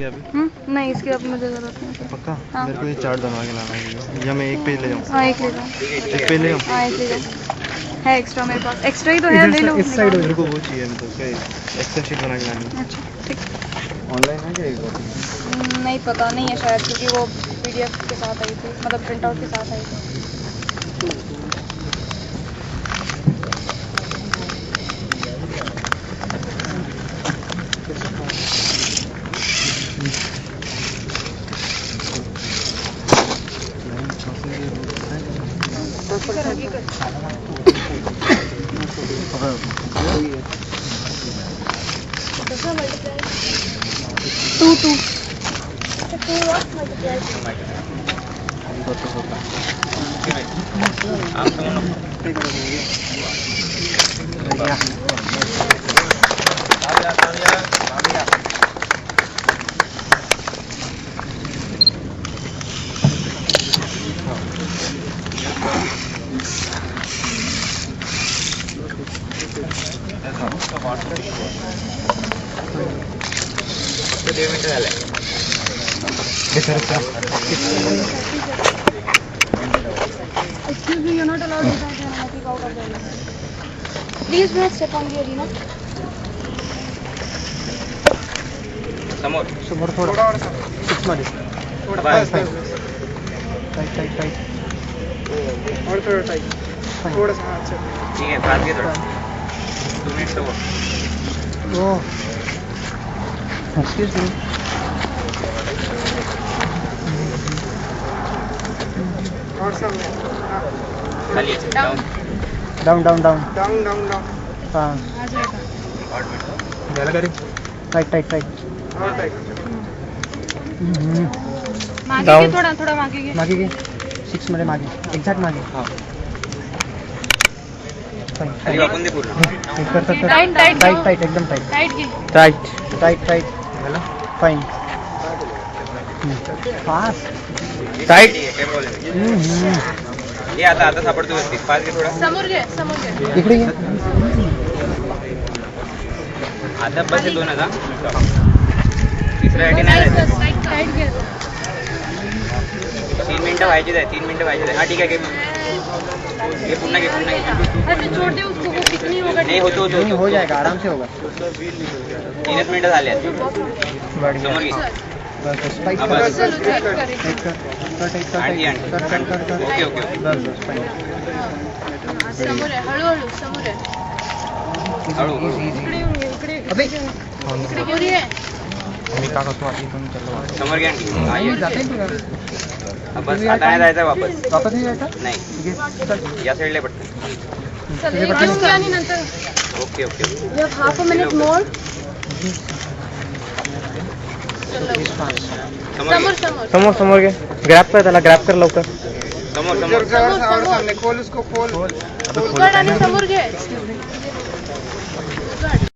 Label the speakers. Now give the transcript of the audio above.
Speaker 1: क्या अभी?
Speaker 2: नहीं, इसकी अब मुझे जरूरत नहीं है।
Speaker 1: पक्का?
Speaker 2: हाँ।
Speaker 1: मेरे को ये चार्ट बनवा के लाना है, या मैं एक पेज ले जाऊँ?
Speaker 2: हाँ, एक ले जाओ।
Speaker 1: एक पेज ले जाऊँ?
Speaker 2: हाँ, एक ले जाओ। है एक्स्ट्रा मेरे पास, एक्स्ट्रा ही तो है, ले लो।
Speaker 1: इस साइड मेरे को वो चाहिए, मतलब उसका एक्सेल शीट बना के लानी है।
Speaker 2: अच्छा ठीक।
Speaker 1: ऑनलाइन है क्या एक बार?
Speaker 2: नहीं पता नहीं है शायद, क्योंकि वो PDF के साथ आई थी, मतलब प्रिंट आउट के साथ आई थी। To Excuse me, you're not allowed inside the kick out of the arena. Please don't step on the arena.
Speaker 1: समोर थोड़ा सिक्स मध्ये थोड़ा टाइट और थोड़ा टाइट थोड़ा सा अच्छा ठीक है फास्ट के थोड़ा 2 मिनट तो ओह एक्सक्यूज मी और सब खाली डाउन हाँ झालं का रे टाइट
Speaker 2: मागे थोड़ा मागे
Speaker 1: घे 6 मध्ये मागे एक्झॅक्ट मागे हां खाली वाकून दे पूर्ण टाइट एकदम टाइट झालं फाइन फास्ट टाइट ये आता सापडतो व्यवस्थित फास्ट घे थोडा
Speaker 2: समोर घे
Speaker 1: इकडे घे आता बस 2000 तिसरा आयडी नाही
Speaker 2: टाइट घे
Speaker 1: 3 मिनिटं व्हायची आहे 3 मिनिटं व्हायची आहे हां ठीक आहे घे पुन्हा घे
Speaker 2: अरे छोड़ दे उसको, वो कितनी होगा?
Speaker 1: नहीं हो जाएगा आराम से होगा 3 मिनिटं झाले समोर घे बस ओके बस फाइन
Speaker 2: समोर आहे, हळू समोर आहे. इकडे अबे इकडे ये.
Speaker 1: मी का करतो आता इथून चलो
Speaker 3: समोर घ्या
Speaker 1: जाते तुला
Speaker 3: बस आता नाही जायचं वापस
Speaker 1: नाही जायचं
Speaker 3: नाही
Speaker 1: ठीक आहे
Speaker 3: या साईडला पडतं
Speaker 2: चल एक घेऊन घ्या आणि नंतर
Speaker 3: okay
Speaker 2: you have half a minute more.
Speaker 1: समोर घे ग्रॅब कर त्याला ग्रॅब कर लवकर
Speaker 3: समोर
Speaker 2: खोल उसको खोल आणि समोर घे.